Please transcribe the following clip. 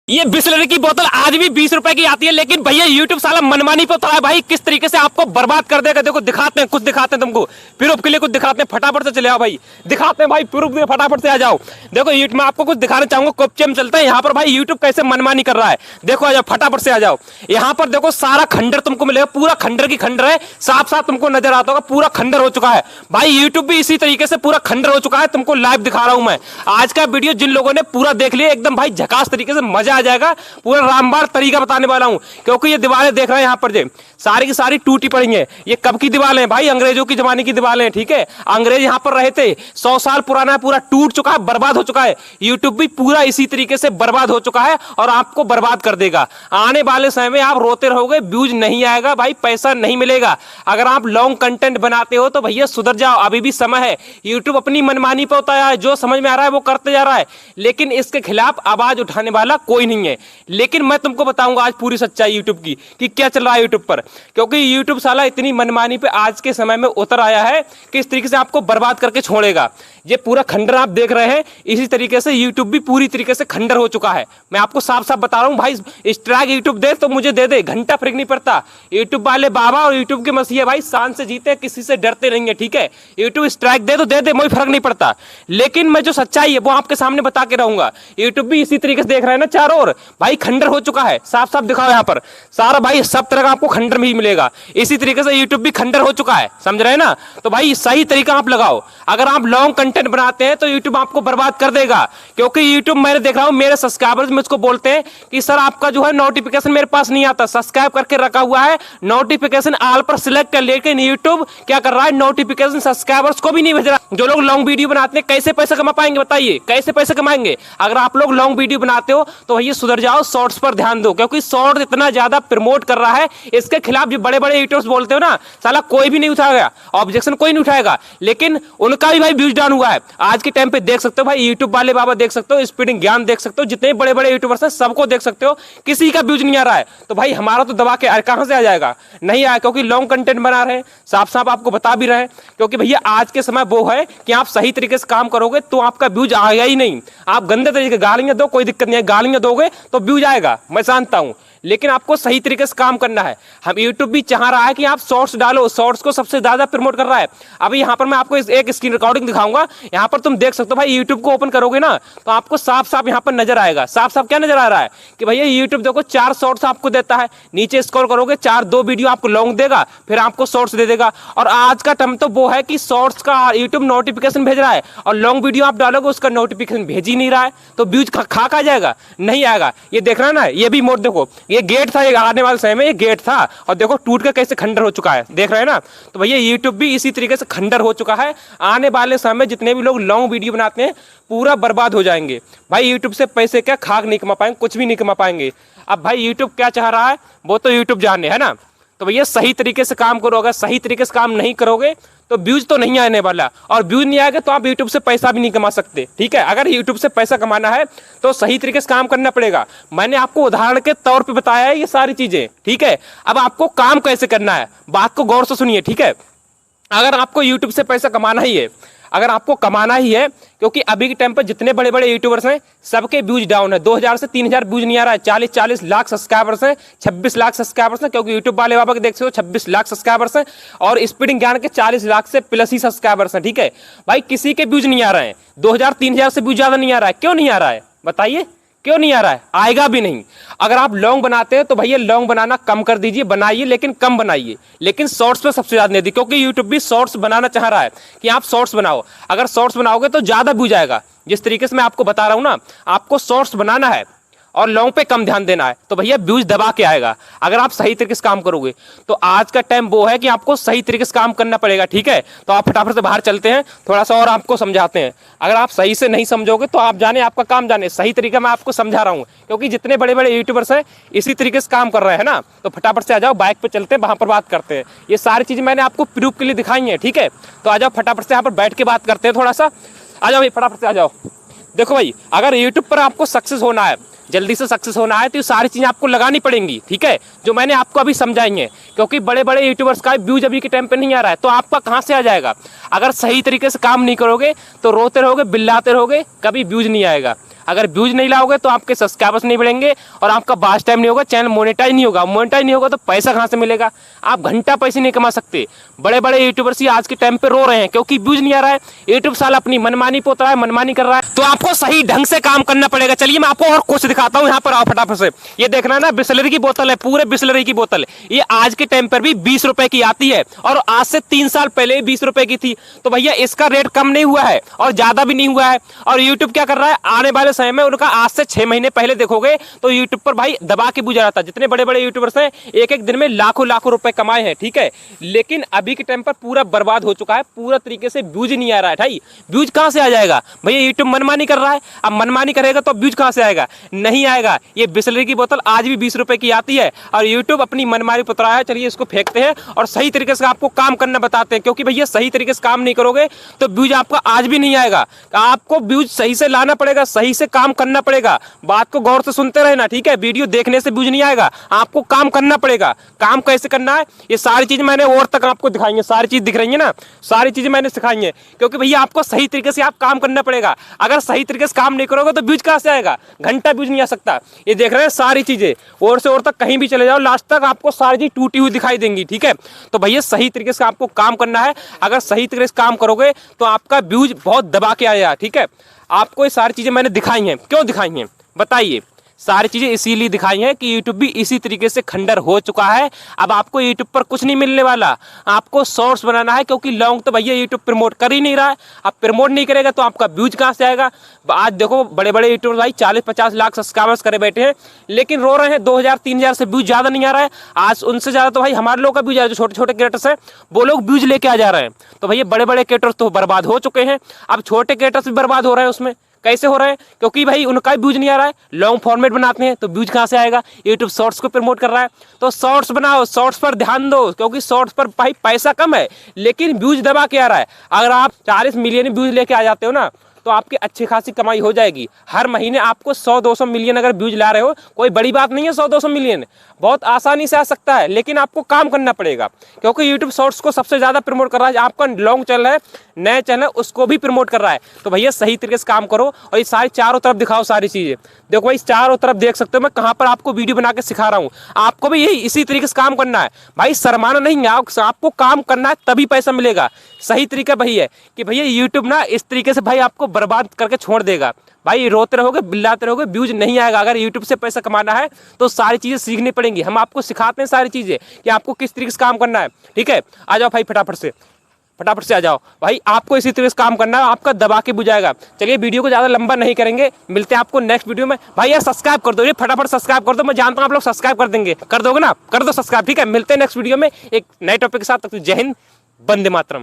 ये बिस्लरी की बोतल आज भी 20 रुपए की आती है, लेकिन भैया यूट्यूब साला मनमानी पे उतरा है भाई। किस तरीके से आपको बर्बाद कर देगा, देखो दिखाते हैं, कुछ दिखाते हैं तुमको, प्रूफ के लिए कुछ दिखाते हैं। फटाफट से चले आओ भाई, दिखाते हैं भाई प्रूफ के, फटाफट से आ जाओ। देखो यूट्यूब में आपको कुछ दिखाना चाहूंगा, कोपचे में चलता है यहाँ पर भाई यूट्यूब कैसे मनमानी कर रहा है। देखो आ जाओ, फटाफट से आ जाओ। यहाँ पर देखो सारा खंडर तुमको मिलेगा, पूरा खंडर की खंडर है, साफ साफ तुमको नजर आता होगा, पूरा खंडर हो चुका है भाई। यूट्यूब भी इसी तरीके से पूरा खंडर हो चुका है, तुमको लाइव दिखा रहा हूं मैं। आज का वीडियो जिन लोगों ने पूरा देख लिया एकदम भाई झकास तरीके से मजा आ जाएगा, पूरा रामबाण तरीका बताने वाला हूं। क्योंकि ये दीवारें देख रहे हैं यहाँ पर जे सारी की सारी टूटी पड़ी हैं। ये कब की दीवारें हैं भाई, अंग्रेजों की जमाने की दीवारें हैं, ठीक है। अंग्रेज यहाँ पर रहे थे, 100 साल पुराना है, पूरा टूट चुका है, बर्बाद हो चुका है। यूट्यूब भी पूरा इसी तरीके से बर्बाद हो चुका है और आपको बर्बाद कर देगा। आने वाले समय में आप रोते रहोगे, व्यूज नहीं आएगा भाई, पैसा नहीं मिलेगा। अगर आप लॉन्ग कंटेंट बनाते हो तो भैया सुधर जाओ, अभी भी समय है। यूट्यूब अपनी मनमानी पे होता है, जो समझ में आ रहा है वो करते जा रहा है, लेकिन इसके खिलाफ आवाज उठाने वाला कोई नहीं है। लेकिन मैं तुमको बताऊंगा आज पूरी सच्चाई यूट्यूब की कि क्या चल रहा है यूट्यूब पर। क्योंकि यूट्यूब साला इतनी मनमानी पे आज के समय में उतर आया है कि इस तरीके से आपको बर्बाद करके छोड़ेगा। ये पूरा खंडर आप देख रहे हैं, इसी तरीके से यूट्यूब भी पूरी तरीके से खंडर हो चुका है। मैं आपको साफ साफ बता रहा हूं भाई, स्ट्राइक यूट्यूब दे तो मुझे दे दे, घंटा फर्क नहीं पड़ता। यूट्यूब वाले बाबा और यूट्यूब के मसीहा भाई शान से जीते, किसी से डरते नहीं है, ठीक है। यूट्यूब स्ट्राइक दे तो दे दे, मुझे फर्क नहीं पड़ता। लेकिन मैं जो सच्चाई है वो आपके सामने बता के रहूंगा। यूट्यूब भी इसी तरीके से देख रहे हैं ना, चारों ओर भाई खंडर हो चुका है। साफ साफ दिखाओ यहाँ पर सारा भाई, सब तरह का आपको खंडर में ही मिलेगा। इसी तरीके से यूट्यूब भी खंडर हो चुका है, समझ रहे हैं ना। तो भाई सही तरीका आप लगाओ। अगर आप लॉन्ग कंटेंट बनाते हैं तो यूट्यूब आपको बर्बाद कर देगा। क्योंकि यूट्यूब मैंने देख रहा हूं, मेरे सब्सक्राइबर्स मुझको बोलते हैं कि सर आपका जो है नोटिफिकेशन मेरे पास नहीं आता। सब्सक्राइब करके रखा हुआ है, नोटिफिकेशन ऑल पर सिलेक्ट कर, लेकिन यूट्यूब क्या कर रहा है, नोटिफिकेशन सब्सक्राइबर्स को भी नहीं भेज रहा। जो लोग लॉन्ग वीडियो बनाते हैं कैसे पैसे कमा पाएंगे बताइए, कैसे पैसे कमाएंगे। अगर आप लोग लॉन्ग वीडियो बनाते हो तो भैया सुधर जाओ, शॉर्ट्स पर ध्यान दो। क्योंकि शॉर्ट इतना ज्यादा प्रमोट कर रहा है, इसके खिलाफ जो बड़े बड़े यूट्यूबर्स बोलते हो ना, साला कोई भी नहीं उठाएगा, ऑब्जेक्शन कोई नहीं उठाएगा, लेकिन उनका भी भाई व्यूज डाउन हुआ है। आज के टाइम पे देख सकते हो भाई, यूट्यूब वाले बाबा देख सकते हो, स्पीडिंग ज्ञान देख सकते हो, जितने बड़े बड़े यूट्यूबर्स हैं सबको देख सकते हो, किसी का व्यूज नहीं आ रहा है। तो भाई हमारा तो दबा के कहां से आ जाएगा, नहीं आया। क्योंकि लॉन्ग कंटेंट बना रहे हैं, साफ साफ आपको बता भी रहे हैं। क्योंकि भैया आज के समय वो है कि आप सही तरीके से काम करोगे तो आपका व्यूज आएगा ही नहीं। आप गंदे तरीके गालियां दो, कोई दिक्कत नहीं है, गालियां दोगे तो व्यूज आएगा, मैं जानता हूं, लेकिन आपको सही तरीके से काम करना है। हम यूट्यूब भी चाह रहा है कि आप शॉर्ट्स डालो, शॉर्ट्स को सबसे ज्यादा प्रमोट कर रहा है। अभी यहाँ पर मैं आपको एक स्क्रीन रिकॉर्डिंग दिखाऊंगा, यहाँ पर तुम देख सकते हो भाई। यूट्यूब को ओपन करोगे ना तो आपको साफ साफ यहाँ पर नजर आएगा। साफ साफ क्या नजर आ रहा है कि भैया यूट्यूब देखो 4 शॉर्ट्स आपको देता है, नीचे स्क्रॉल करोगे 2 वीडियो आपको लॉन्ग देगा, फिर आपको शॉर्ट्स दे देगा। और आज का टर्म तो वो है कि शॉर्ट्स का यूट्यूब नोटिफिकेशन भेज रहा है, और लॉन्ग वीडियो आप डालोगे उसका नोटिफिकेशन भेज ही नहीं रहा है, तो व्यूज खा जाएगा, नहीं आएगा। ये देख रहा है ना, ये भी मोड देखो, ये गेट था, आने वाले समय में ये गेट था, और देखो टूट के कैसे खंडर हो चुका है, देख रहे हैं ना। तो भैया यूट्यूब भी इसी तरीके से खंडर हो चुका है। आने वाले समय में जितने भी लोग लॉन्ग वीडियो बनाते हैं पूरा बर्बाद हो जाएंगे भाई। यूट्यूब से पैसे क्या खाक नहीं कमा पाएंगे, कुछ भी नहीं कमा पाएंगे। अब भाई यूट्यूब क्या चाह रहा है वो तो यूट्यूब जाने, है ना। तो भैया सही तरीके से काम करो, अगर सही तरीके से काम नहीं करोगे तो व्यूज तो नहीं आने वाला, और व्यूज नहीं आएगा तो आप यूट्यूब से पैसा भी नहीं कमा सकते, ठीक है। अगर यूट्यूब से पैसा कमाना है तो सही तरीके से काम करना पड़ेगा। मैंने आपको उदाहरण के तौर पे बताया है ये सारी चीजें, ठीक है। अब आपको काम कैसे करना है, बात को गौर से सुनिए, ठीक है। अगर आपको यूट्यूब से पैसा कमाना ही है, अगर आपको कमाना ही है, क्योंकि अभी के टाइम पर जितने बड़े बड़े यूट्यूबर्स हैं सबके व्यूज डाउन है, 2000 से 3000 व्यूज नहीं आ रहा है। 40 लाख सब्सक्राइबर्स हैं, 26 लाख सब्सक्राइबर्स हैं, क्योंकि यूट्यूब वाले बाबा के देख सकते हो 26 लाख सब्सक्राइबर्स हैं, और स्पीडिंग ज्ञान के 40 लाख से प्लस ही सब्सक्राइबर्स हैं, ठीक है। भाई किसी के व्यूज नहीं आ रहे हैं, 2000-3000 से व्यूज ज्यादा नहीं आ रहा है। क्यों नहीं आ रहा है बताइए, क्यों नहीं आ रहा है, आएगा भी नहीं। अगर आप लॉन्ग बनाते हैं तो भैया लॉन्ग बनाना कम कर दीजिए, बनाइए लेकिन कम बनाइए, लेकिन शॉर्ट्स पे सबसे ज्यादा नहीं दी। क्योंकि यूट्यूब भी शॉर्ट्स बनाना चाह रहा है कि आप शॉर्ट्स बनाओ। अगर शॉर्ट्स बनाओगे तो ज्यादा व्यूज आएगा। जिस तरीके से मैं आपको बता रहा हूं ना, आपको शॉर्ट्स बनाना है और लॉन्ग पे कम ध्यान देना है, तो भैया व्यूज दबा के आएगा अगर आप सही तरीके से काम करोगे। तो आज का टाइम वो है कि आपको सही तरीके से काम करना पड़ेगा, ठीक है। तो आप फटाफट से बाहर चलते हैं, थोड़ा सा और आपको समझाते हैं। अगर आप सही से नहीं समझोगे तो आप जाने, आपका काम जाने। सही तरीका मैं आपको समझा रहा हूँ, क्योंकि जितने बड़े बड़े यूट्यूबर्स हैं इसी तरीके से काम कर रहे हैं ना। तो फटाफट से आ जाओ, बाइक पे चलते हैं, वहां पर बात करते हैं। ये सारी चीजें मैंने आपको प्रूफ के लिए दिखाई है, ठीक है। तो आ जाओ फटाफट से यहाँ पर बैठ के बात करते हैं थोड़ा सा। आ जाओ भाई, फटाफट से आ जाओ। देखो भाई, अगर यूट्यूब पर आपको सक्सेस होना है, जल्दी से सक्सेस होना है, तो ये सारी चीजें आपको लगानी पड़ेंगी, ठीक है, जो मैंने आपको अभी समझाई है। क्योंकि बड़े बड़े यूट्यूबर्स का व्यूज अभी के टाइम पे नहीं आ रहा है, तो आपका कहां से आ जाएगा। अगर सही तरीके से काम नहीं करोगे तो रोते रहोगे, बिल्लाते रहोगे, कभी व्यूज नहीं आएगा। अगर व्यूज नहीं लाओगे तो आपके सब्सक्राइबर्स नहीं बढ़ेंगे और आपका वॉच टाइम नहीं होगा, चैनल मोनेटाइज नहीं होगा। मोनेटाइज नहीं होगा तो पैसा कहाँ से मिलेगा? आप घंटा पैसे नहीं कमा सकते। बड़े बड़े यूट्यूबर्स ही आज के टाइम पे रो रहे हैं क्योंकि व्यूज नहीं आ रहा है। यूट्यूब साला अपनी मनमानी पोत रहा है, मनमानी कर रहा है। तो आपको सही ढंग से काम करना पड़ेगा। चलिए मैं आपको और कुछ दिखाता हूँ। यहाँ पर आओ फटाफट से। ये देखना ना, बिसलरी की बोतल है, पूरे बिसलरी की बोतल। ये आज के टाइम पर भी 20 रुपए की आती है और आज से 3 साल पहले 20 रुपए की थी। तो भैया इसका रेट कम नहीं हुआ है और ज्यादा भी नहीं हुआ है। और यूट्यूब क्या कर रहा है, आने वाले समय में उनका आज से 6 महीने पहले देखोगे तो यूट्यूब पर भाई दबा के बुझा रहा था। जितने बड़े बड़े यूट्यूबर्स हैं एक एक दिन में लाखों लाखों रुपए कमाए हैं, ठीक है। लेकिन अभी के टाइम पर पूरा बर्बाद हो चुका है, पूरा तरीके से व्यूज नहीं आ रहा है भाई। व्यूज कहां से आ जाएगा भैया? यूट्यूब मनमानी कर रहा है। अब मनमानी करेगा तो व्यूज कहां से आएगा? नहीं आएगा। ये बिसलरी की बोतल आज भी 20 रुपए की आती है और यूट्यूब अपनी मनमानी पुतरा है। चलिए इसको फेंकते हैं और सही तरीके से आपको काम करना बताते हैं, क्योंकि भैया सही तरीके से काम नहीं करोगे तो व्यूज आपका आज भी नहीं आएगा। आपको व्यूज सही से लाना पड़ेगा, सही से काम करना पड़ेगा। बात को गौर से सुनते रहना, ठीक है। वीडियो देखने से व्यूज नहीं आएगा, आपको काम करना पड़ेगा। काम कैसे करना है ये सारी चीज मैंने और तक आपको दिखाई है। सारी चीज दिख रही है ना, सारी चीजें मैंने सिखाई है, क्योंकि भैया आपको सही तरीके से आप काम करना पड़ेगा। अगर सही तरीके से काम नहीं करोगे तो व्यूज कहां से आएगा? घंटा व्यूज नहीं आ सकता। ये देख रहे हैं सारी चीजें, और से और तक कहीं भी चले जाओ लास्ट तक आपको सारी चीज टूटी हुई दिखाई देंगी, ठीक है। तो भैया सही तरीके से आपको काम करना है। अगर सही तरीके से काम करोगे तो आपका व्यूज बहुत दबा के आएगा, ठीक है। आपको ये सारी चीजें मैंने दिखाई हैं। क्यों दिखाई हैं बताइए? सारी चीजें इसीलिए दिखाई हैं कि YouTube भी इसी तरीके से खंडर हो चुका है। अब आपको YouTube पर कुछ नहीं मिलने वाला, आपको शॉर्ट्स बनाना है, क्योंकि लॉन्ग तो भैया YouTube प्रमोट कर ही नहीं रहा है। अब प्रमोट नहीं करेगा तो आपका व्यूज कहां से आएगा? आज देखो बड़े बड़े यूट्यूबर भाई 40-50 लाख सब्सक्राइबर्स करे बैठे हैं, लेकिन रो रहे हैं 2000-3000 से व्यूज ज्यादा नहीं आ रहा है। आज उनसे ज्यादा तो भाई हमारे लोग का व्यूज आ रहा है। जो छोटे छोटे क्रिएटर्स हैं वो लोग व्यूज लेके आ जा रहे हैं। तो भैया बड़े बड़े क्रिएटर्स तो बर्बाद हो चुके हैं, अब छोटे क्रिएटर्स भी बर्बाद हो रहे हैं। उसमें कैसे हो रहे हैं? क्योंकि भाई उनका व्यूज नहीं आ रहा है। लॉन्ग फॉर्मेट बनाते हैं तो व्यूज कहां से आएगा? यूट्यूब शॉर्ट्स को प्रमोट कर रहा है तो शॉर्ट्स बनाओ, शॉर्ट्स पर ध्यान दो, क्योंकि शॉर्ट्स पर भाई पैसा कम है लेकिन व्यूज दबा के आ रहा है। अगर आप 40 मिलियन व्यूज लेके आ जाते हो ना तो आपकी अच्छी खासी कमाई हो जाएगी। हर महीने आपको 100-200 मिलियन अगर व्यूज ला रहे हो, कोई बड़ी बात नहीं है। 100-200 मिलियन बहुत आसानी से आ सकता है, लेकिन आपको काम करना पड़ेगा, क्योंकि यूट्यूब शॉर्ट्स को सबसे ज्यादा प्रमोट कर रहा है। आपका लॉन्ग चैनल है, नए चैनल उसको भी प्रमोट कर रहा है। तो भैया सही तरीके से काम करो और ये सारी चारों तरफ दिखाओ सारी चीजें। देखो भाई चारों तरफ देख सकते हो मैं कहां पर आपको वीडियो बना के सिखा रहा हूं। आपको भी यही इसी तरीके से काम करना है भाई, शर्माना नहीं है। आपको काम करना है तभी पैसा मिलेगा। सही तरीका वही है कि भैया यूट्यूब ना इस तरीके से भाई आपको बर्बाद करके छोड़ देगा। भाई रोते रहोगे, बिल्लाते रहोगे, व्यूज नहीं आएगा। अगर यूट्यूब से पैसा कमाना है तो सारी चीजें सीखनी पड़ेंगी। हम आपको सिखाते हैं सारी चीजें कि आपको किस तरीके से काम करना है, ठीक है। आ जाओ भाई फटाफट से आ जाओ भाई, आपको इसी तरीके से काम करना है, आपका दबा के बुझाएगा। चलिए वीडियो को ज्यादा लंबा नहीं करेंगे, मिलते हैं आपको नेक्स्ट वीडियो में। भाई यार सब्सक्राइब कर दो, ये फटाफट सब्सक्राइब कर दो। मैं जानता हूं आप लोग सब्सक्राइब कर देंगे, कर दोगे ना? कर दो सब्सक्राइब, ठीक है। मिलते हैं नेक्स्ट वीडियो में एक नए टॉपिक के साथ। तब तक जय हिंद, वंदे मातरम।